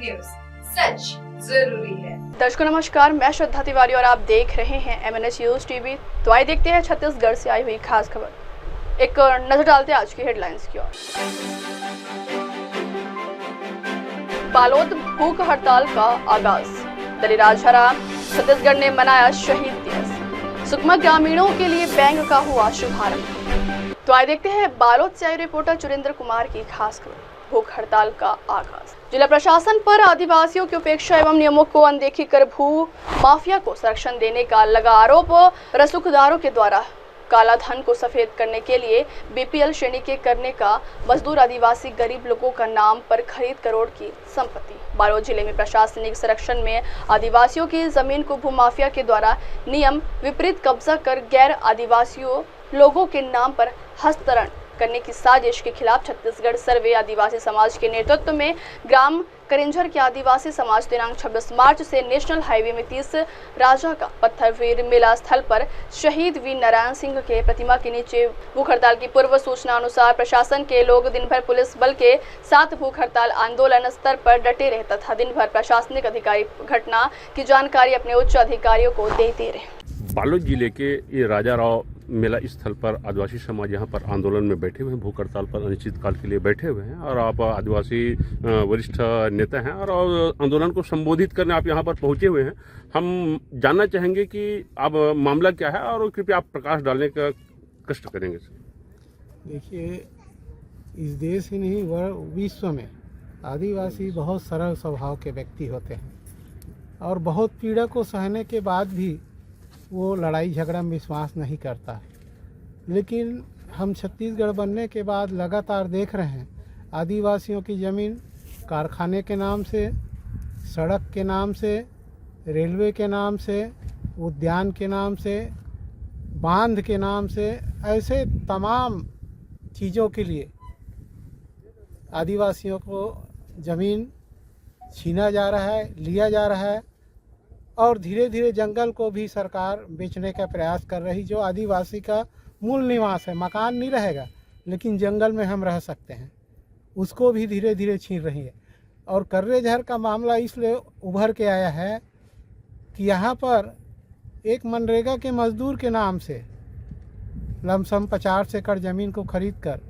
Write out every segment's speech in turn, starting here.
News, सच जरूरी है। दर्शकों नमस्कार, मैं श्रद्धा तिवारी और आप देख रहे हैं MNH न्यूज टीवी। तो आइए देखते हैं छत्तीसगढ़ से आई हुई खास खबर। एक नजर डालते हैं आज की हेडलाइंस की ओर। बालोद भूख हड़ताल का आगाज, दलिराज हरा, छत्तीसगढ़ ने मनाया शहीद दिवस। सुकमा ग्रामीणों के लिए बैंक का हुआ शुभारंभ। तो आइए देखते हैं बालोद से आई रिपोर्टर सुरेंद्र कुमार की खास खबर, भूख हड़ताल का आगाज। जिला प्रशासन पर आदिवासियों की उपेक्षा एवं नियमों को अनदेखी कर भू माफिया को संरक्षण देने का लगा आरोप। रसूखदारों के द्वारा काला धन को सफेद करने के लिए BPL श्रेणी के करने का मजदूर आदिवासी गरीब लोगों का नाम पर खरीद करोड़ की संपत्ति। बालोद जिले में प्रशासनिक संरक्षण में आदिवासियों की जमीन को भूमाफिया के द्वारा नियम विपरीत कब्जा कर गैर आदिवासियों लोगों के नाम पर हस्तांतरण करने की साजिश के खिलाफ छत्तीसगढ़ सर्वे आदिवासी समाज के नेतृत्व में ग्राम करिंझर के आदिवासी समाज दिनांक 26 मार्च से नेशनल हाईवे में 30 राजा का पत्थर वीर मेला स्थल पर शहीद वीर नारायण सिंह के प्रतिमा के नीचे भूख हड़ताल की पूर्व सूचना अनुसार प्रशासन के लोग दिन भर पुलिस बल के साथ भूख हड़ताल आंदोलन स्तर पर डटे रहे तथा दिन भर प्रशासनिक अधिकारी घटना की जानकारी अपने उच्च अधिकारियों को देते रहे। बालोद जिले के ये राजा राव मेला स्थल पर आदिवासी समाज यहाँ पर आंदोलन में बैठे हुए हैं, भूख हड़ताल पर अनिश्चितकाल के लिए बैठे हुए हैं और आप आदिवासी वरिष्ठ नेता हैं और आंदोलन को संबोधित करने आप यहाँ पर पहुँचे हुए हैं। हम जानना चाहेंगे कि अब मामला क्या है और कृपया आप प्रकाश डालने का कष्ट करेंगे। देखिए, इस देश ही नहीं विश्व में आदिवासी बहुत सरल स्वभाव के व्यक्ति होते हैं और बहुत पीड़ा को सहने के बाद भी वो लड़ाई झगड़ा में विश्वास नहीं करता है। लेकिन हम छत्तीसगढ़ बनने के बाद लगातार देख रहे हैं आदिवासियों की ज़मीन कारखाने के नाम से, सड़क के नाम से, रेलवे के नाम से, उद्यान के नाम से, बांध के नाम से, ऐसे तमाम चीज़ों के लिए आदिवासियों को ज़मीन छीना जा रहा है, लिया जा रहा है और धीरे धीरे जंगल को भी सरकार बेचने का प्रयास कर रही, जो आदिवासी का मूल निवास है। मकान नहीं रहेगा लेकिन जंगल में हम रह सकते हैं, उसको भी धीरे धीरे छीन रही है। और कर्रेझर का मामला इसलिए उभर के आया है कि यहाँ पर एक मनरेगा के मजदूर के नाम से लमसम 50 एकड़ ज़मीन को खरीद कर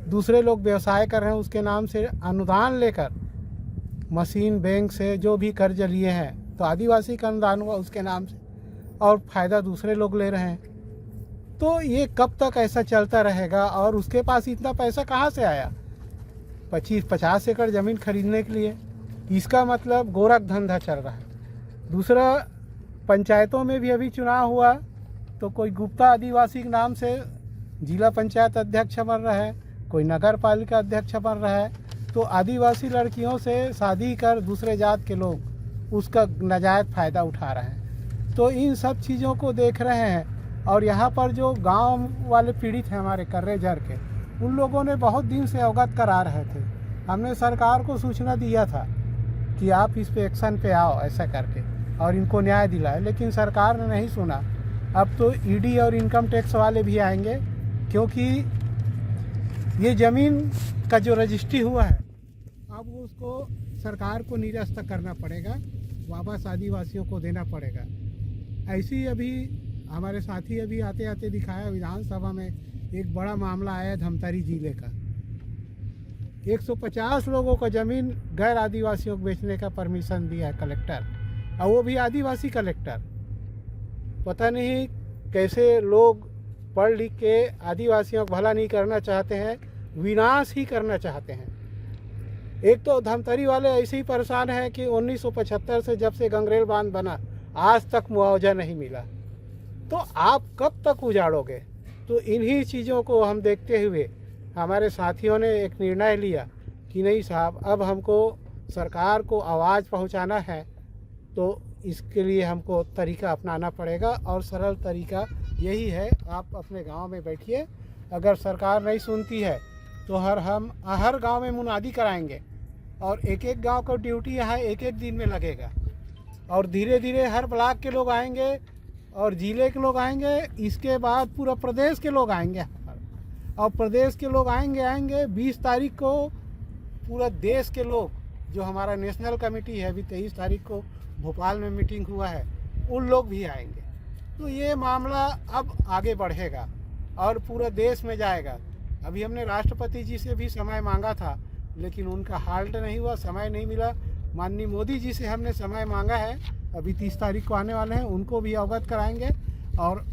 दूसरे लोग व्यवसाय कर रहे हैं, उसके नाम से अनुदान लेकर मशीन बैंक से जो भी कर्ज लिए हैं तो आदिवासी का अनुदान हुआ उसके नाम से और फ़ायदा दूसरे लोग ले रहे हैं। तो ये कब तक ऐसा चलता रहेगा? और उसके पास इतना पैसा कहाँ से आया 25-50 एकड़ ज़मीन खरीदने के लिए? इसका मतलब गोरख धंधा चल रहा है। दूसरा, पंचायतों में भी अभी चुनाव हुआ तो कोई गुप्ता आदिवासी के नाम से जिला पंचायत अध्यक्ष बन रहा है, कोई नगर पालिका अध्यक्ष बन रहा है। तो आदिवासी लड़कियों से शादी कर दूसरे जात के लोग उसका नाजायज़ फ़ायदा उठा रहे हैं। तो इन सब चीज़ों को देख रहे हैं और यहाँ पर जो गांव वाले पीड़ित हैं हमारे कर्रेझर के, उन लोगों ने बहुत दिन से अवगत करा रहे थे। हमने सरकार को सूचना दिया था कि आप इस पे एक्शन पे आओ ऐसा करके और इनको न्याय दिलाए, लेकिन सरकार ने नहीं सुना। अब तो ED और इनकम टैक्स वाले भी आएंगे क्योंकि ये ज़मीन का जो रजिस्ट्री हुआ है अब उसको सरकार को निरस्त करना पड़ेगा, वापस आदिवासियों को देना पड़ेगा। ऐसे ही अभी हमारे साथी अभी आते आते दिखाया, विधानसभा में एक बड़ा मामला आया धमतरी जिले का। 150 लोगों को ज़मीन गैर आदिवासियों को बेचने का परमिशन दिया है कलेक्टर, और वो भी आदिवासी कलेक्टर। पता नहीं कैसे लोग पढ़ लिख के आदिवासियों को भला नहीं करना चाहते हैं, विनाश ही करना चाहते हैं। एक तो धमतरी वाले ऐसे ही परेशान हैं कि 1975 से जब से गंगरेल बांध बना आज तक मुआवजा नहीं मिला। तो आप कब तक उजाड़ोगे? तो इन्हीं चीज़ों को हम देखते हुए हमारे साथियों ने एक निर्णय लिया कि नहीं साहब, अब हमको सरकार को आवाज़ पहुंचाना है तो इसके लिए हमको तरीका अपनाना पड़ेगा। और सरल तरीका यही है, आप अपने गांव में बैठिए, अगर सरकार नहीं सुनती है तो हम हर गांव में मुनादी कराएंगे और एक एक गांव को ड्यूटी यहाँ एक एक दिन में लगेगा और धीरे धीरे हर ब्लॉक के लोग आएंगे और जिले के लोग आएंगे, इसके बाद पूरा प्रदेश के लोग आएंगे और प्रदेश के लोग आएंगे 20 तारीख को पूरा देश के लोग जो हमारा नेशनल कमेटी है, अभी 23 तारीख को भोपाल में मीटिंग हुआ है, उन लोग भी आएंगे। तो ये मामला अब आगे बढ़ेगा और पूरे देश में जाएगा। अभी हमने राष्ट्रपति जी से भी समय मांगा था, लेकिन उनका हाल्ट नहीं हुआ, समय नहीं मिला। माननीय मोदी जी से हमने समय मांगा है, अभी 30 तारीख को आने वाले हैं, उनको भी अवगत कराएंगे। और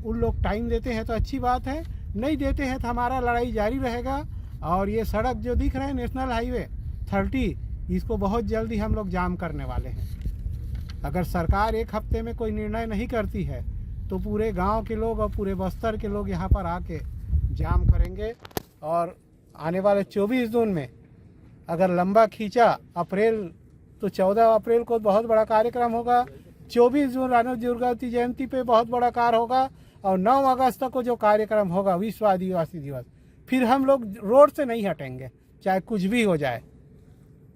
उन लोग टाइम देते हैं तो अच्छी बात है, नहीं देते हैं तो हमारा लड़ाई जारी रहेगा। और ये सड़क जो दिख रहे हैं नेशनल हाईवे 30, इसको बहुत जल्दी हम लोग जाम करने वाले हैं। अगर सरकार एक हफ्ते में कोई निर्णय नहीं करती है तो पूरे गांव के लोग और पूरे बस्तर के लोग यहाँ पर आके जाम करेंगे। और आने वाले 24 जून में अगर लंबा खींचा अप्रैल, तो 14 अप्रैल को बहुत बड़ा कार्यक्रम होगा, 24 जून रानी दुर्गावती जयंती पे बहुत बड़ा कार्य होगा, और 9 अगस्त को जो कार्यक्रम होगा विश्व आदिवासी दिवस, फिर हम लोग रोड से नहीं हटेंगे, चाहे कुछ भी हो जाए।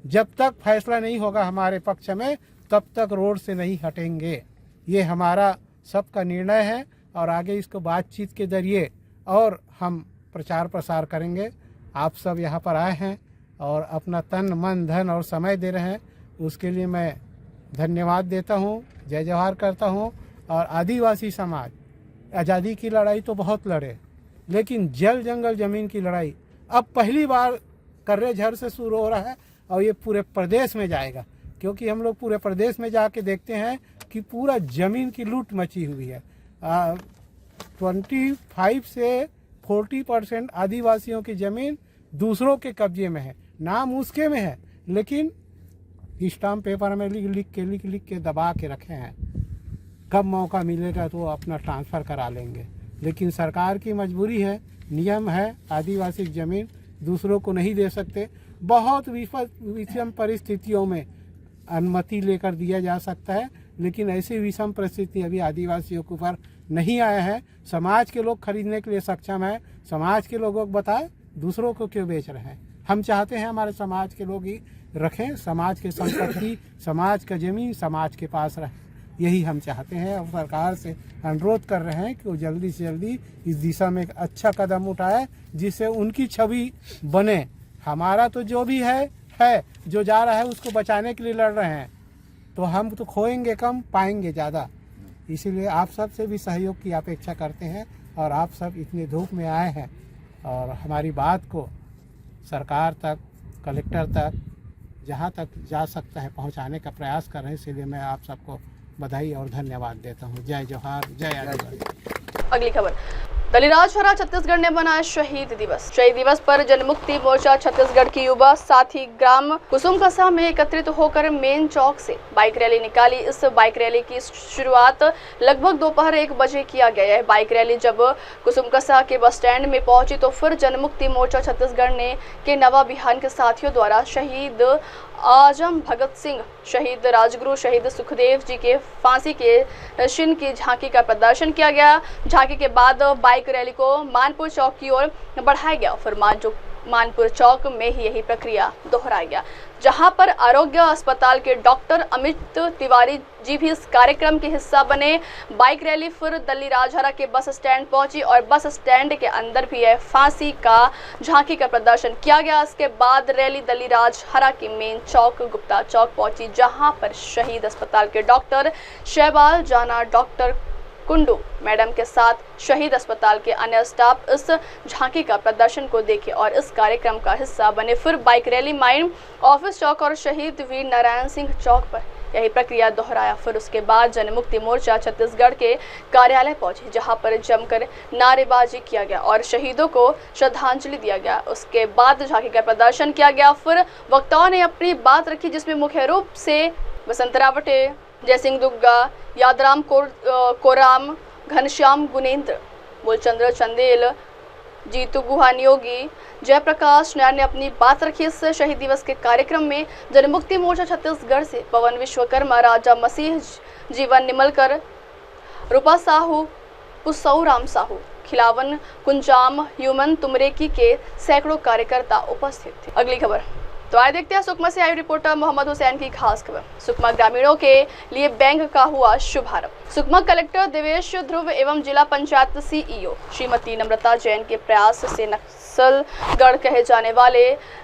जब तक फैसला नहीं होगा हमारे पक्ष में, तब तक रोड से नहीं हटेंगे। ये हमारा सबका निर्णय है और आगे इसको बातचीत के जरिए और हम प्रचार प्रसार करेंगे। आप सब यहाँ पर आए हैं और अपना तन मन धन और समय दे रहे हैं, उसके लिए मैं धन्यवाद देता हूँ, जय जवाहर करता हूँ। और आदिवासी समाज आज़ादी की लड़ाई तो बहुत लड़े, लेकिन जल जंगल ज़मीन की लड़ाई अब पहली बार कर्रे झर से शुरू हो रहा है और ये पूरे प्रदेश में जाएगा, क्योंकि हम लोग पूरे प्रदेश में जाके देखते हैं कि पूरा ज़मीन की लूट मची हुई है। 25 से 40% आदिवासियों की ज़मीन दूसरों के कब्जे में है, नाम उसके में है, लेकिन स्टाम्प पेपर में लिख के दबा के रखे हैं। कब मौका मिलेगा तो अपना ट्रांसफ़र करा लेंगे, लेकिन सरकार की मजबूरी है, नियम है, आदिवासी ज़मीन दूसरों को नहीं दे सकते। बहुत विषम परिस्थितियों में अनुमति लेकर दिया जा सकता है, लेकिन ऐसी विषम परिस्थिति अभी आदिवासियों के ऊपर नहीं आया है। समाज के लोग खरीदने के लिए सक्षम है, समाज के लोगों को बताए दूसरों को क्यों बेच रहे हैं। हम चाहते हैं हमारे समाज के लोग ही रखें, समाज के संपत्ति, समाज का ज़मीन समाज के पास रहे, यही हम चाहते हैं। और सरकार से अनुरोध कर रहे हैं कि वो जल्दी से जल्दी इस दिशा में एक अच्छा कदम उठाए, जिससे उनकी छवि बने। हमारा तो जो भी है जो जा रहा है उसको बचाने के लिए लड़ रहे हैं, तो हम तो खोएंगे कम, पाएंगे ज़्यादा। इसीलिए आप सब से भी सहयोग की अपेक्षा करते हैं और आप सब इतनी धूप में आए हैं और हमारी बात को सरकार तक, कलेक्टर तक, जहाँ तक जा सकता है पहुँचाने का प्रयास कर रहे हैं। इसीलिए मैं आप सबको बधाई और धन्यवाद देता हूँ। जय जोहार, जय आदिवासी। अगली खबर, दलिराज हरा छत्तीसगढ़ ने मनाया शहीद दिवस। शहीद दिवस पर जनमुक्ति मोर्चा छत्तीसगढ़ की युवा साथी ग्राम कुसुमकसा में एकत्रित होकर मेन चौक से बाइक रैली निकाली। इस बाइक रैली की शुरुआत लगभग दोपहर 1 बजे किया गया है। बाइक रैली जब कुसुमकसा के बस स्टैंड में पहुंची तो फिर जनमुक्ति मोर्चा छत्तीसगढ़ के नवा बिहान के साथियों द्वारा शहीद आजम भगत सिंह, शहीद राजगुरु, शहीद सुखदेव जी के फांसी के शिन की झांकी का प्रदर्शन किया गया। झांकी के बाद बाइक रैली को मानपुर चौक की ओर बढ़ाया गया। फिर मानपुर चौक में ही यही प्रक्रिया दोहराया गया, जहां पर आरोग्य अस्पताल के डॉक्टर अमित तिवारी जी भी इस कार्यक्रम के हिस्सा बने। बाइक रैली फिर दलिराज हरा के बस स्टैंड पहुंची और बस स्टैंड के अंदर भी है फांसी का झांकी का प्रदर्शन किया गया। इसके बाद रैली दलिराज हरा की मेन चौक गुप्ता चौक पहुंची, जहां पर शहीद अस्पताल के डॉक्टर शहबाल जाना, डॉक्टर कुंडू मैडम के साथ शहीद अस्पताल के अन्य स्टाफ इस झांकी का प्रदर्शन को देखे और इस कार्यक्रम का हिस्सा बने। फिर बाइक रैली माइन ऑफिस चौक और शहीद वीर नारायण सिंह चौक पर यही प्रक्रिया दोहराया। फिर उसके बाद जनमुक्ति मोर्चा छत्तीसगढ़ के कार्यालय पहुंचे, जहां पर जमकर नारेबाजी किया गया और शहीदों को श्रद्धांजलि दिया गया। उसके बाद झांकी का प्रदर्शन किया गया। फिर वक्ताओं ने अपनी बात रखी, जिसमें मुख्य रूप से बसंत रावटे, जयसिंह दुग्गा, यादराम कोराम, घनश्याम गुनेन्द्र, मूलचंद्र चंदेल, जीतू गुहान योगी, जयप्रकाश नायर ने अपनी बात रखी। इस शहीद दिवस के कार्यक्रम में जनमुक्ति मोर्चा छत्तीसगढ़ से पवन विश्वकर्मा, राजा मसीह, जीवन निमलकर, रूपा साहू, पुसऊ राम साहू, खिलावन कुंजाम, ह्यूमन तुमरेकी के सैकड़ों कार्यकर्ता उपस्थित थे। अगली खबर, तो आइए देखते हैं सुकमा से आई रिपोर्टर मोहम्मद हुसैन की खास खबर। सुकमा ग्रामीणों के लिए बैंक का हुआ शुभारंभ। सुकमा कलेक्टर देवेश ध्रुव एवं जिला पंचायत सीईओ श्रीमती नम्रता जैन के प्रयास से नक्सलगढ़ कहे जाने वाले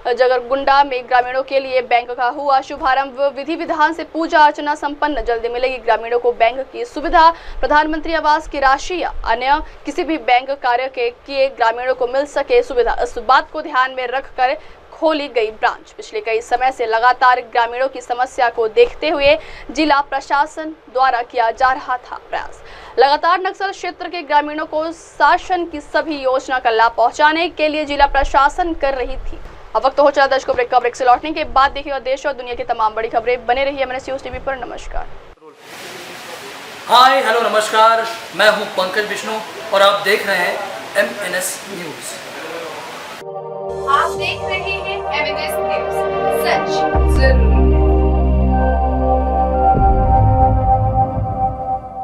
जगरगुंडा में ग्रामीणों के लिए बैंक का हुआ शुभारंभ। विधि विधान से पूजा अर्चना संपन्न। जल्दी मिलेगी ग्रामीणों को बैंक की सुविधा। प्रधानमंत्री आवास की राशि या अन्य किसी भी बैंक कार्य के किए ग्रामीणों को मिल सके सुविधा। इस बात को ध्यान में रखकर खोली गई ब्रांच। पिछले कई समय से लगातार ग्रामीणों की समस्या को देखते हुए जिला प्रशासन द्वारा किया जा रहा था प्रयास। लगातार नक्सल क्षेत्र के ग्रामीणों को शासन की सभी योजना का लाभ पहुंचाने के लिए जिला प्रशासन कर रही थी। अब वक्त हो चला दर्शकों ब्रेक का। ब्रेक से लौटने के बाद देखिए और देश और दुनिया की तमाम बड़ी खबरें। बने रहिए MNS न्यूज़ टीवी पर। नमस्कार। हाय हेलो नमस्कार, मैं हूं पंकज विष्णु और आप देख रहे हैं MNS न्यूज़। आप देख रहे हैं MNS न्यूज़, सच जरूरी।